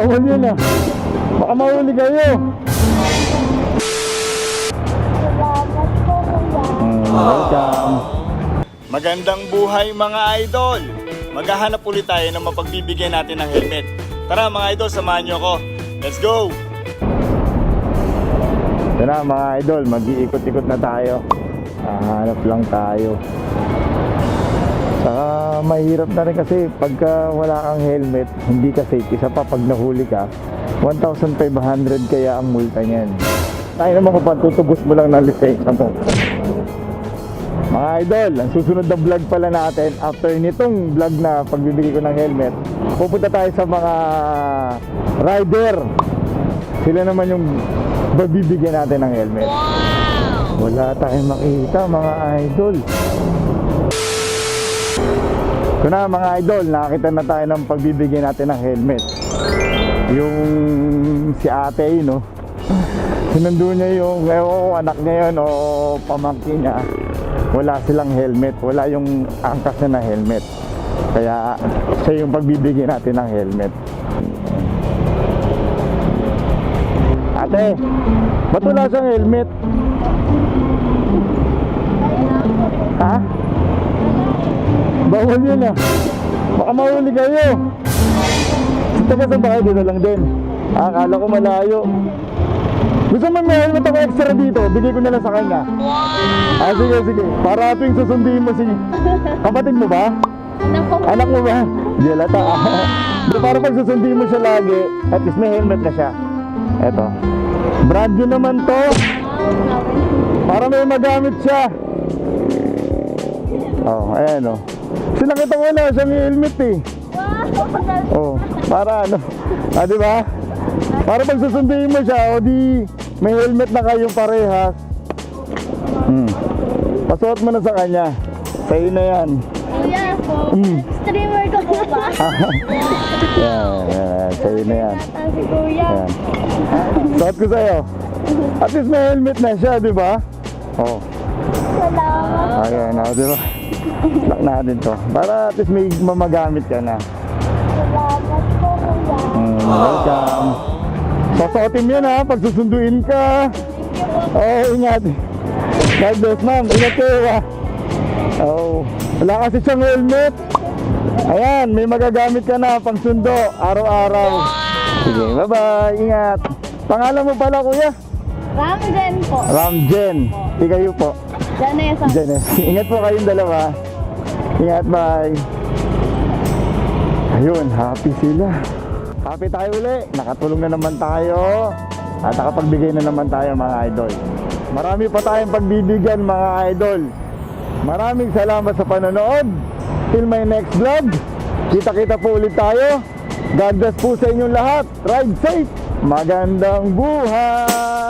Bawal yun ah. Baka mahuli kayo. Welcome. Magandang buhay mga idol! Maghahanap ulit tayo ng mapagbibigyan natin ng helmet. Tara mga idol, samahan nyo ako. Let's go! Ito na mga idol, mag-iikot-ikot na tayo. Hanap lang tayo. Saka mahirap na rin kasi pagka wala kang helmet, hindi ka safe. Isa pa pag nahuli ka, 1,500 kaya ang multa niyan. Tayo naman kung patutubos mo lang ng lisensya mo. Mga idol, ang susunod na vlog pala natin, after nitong vlog na pagbibigay ko ng helmet, pupunta tayo sa mga rider. Sila naman yung babibigyan natin ng helmet. Wala tayong makita mga idol. Ito na mga idol, nakakita na tayo ng pagbibigyan natin ng helmet. Yung si ate no, sinundo niya yung anak niya yun o pamangkin niya. Wala silang helmet, wala yung angkas na helmet. Kaya siya yung pagbibigyan natin ng helmet. Ate, ba't wala siyang helmet? Ha? Bawal yun ah. Baka mahuli kayo. Taga sa bahay, dito lang din. Akala ko malayo. Gusto mo may helmet ako extra dito, bigay ko na lang sa kanya. Sige, sige. Para tuwing susundin mo si kapatid mo ba? Anak mo ba? Di alata. Para pag susundin mo siya lagi, at least may helmet na siya. Eto. Brand new naman to. Para may magamit siya. Oh, ayan oh. Sinakita ko na siyang helmet eh. Oh, para ano? Di ba? Para pag susunduin mo siya, o di may helmet na kayong parehas. Pasuot mo na sa kanya. Sa'yo na yan. Kuya, streamer ka po ba? Yan, sa'yo na yan. Si Kuya. Yan. Suot ko sa'yo. At least may helmet na siya, di ba? Oh. Salamat. Ayan, di ba? Lock natin to. Para at least may mamagamit ka na. Salamat po, Kuya. Welcome. Pasuotin mo yan ha, pag susunduin ka. Ingat. God bless ma'am, ingat kayo ha. Wala kasi siyang helmet. Ayan, may magagamit ka na pang sundo, araw-araw. Sige, bye-bye, ingat. Pangalan mo pala kuya? Ramjen po. Ramjen. Ikayo po. Janessa. Janes. Ingat po kayong dalawa. Ingat, bye. Ayun, happy sila. Happy tayo uli. Nakatulong na naman tayo. At nakapagbigay na naman tayo mga idol. Marami pa tayong pagbibigyan mga idol. Maraming salamat sa panonood. Till my next vlog. Kita-kita po ulit tayo. God bless po sa inyong lahat. Ride safe. Magandang buhay.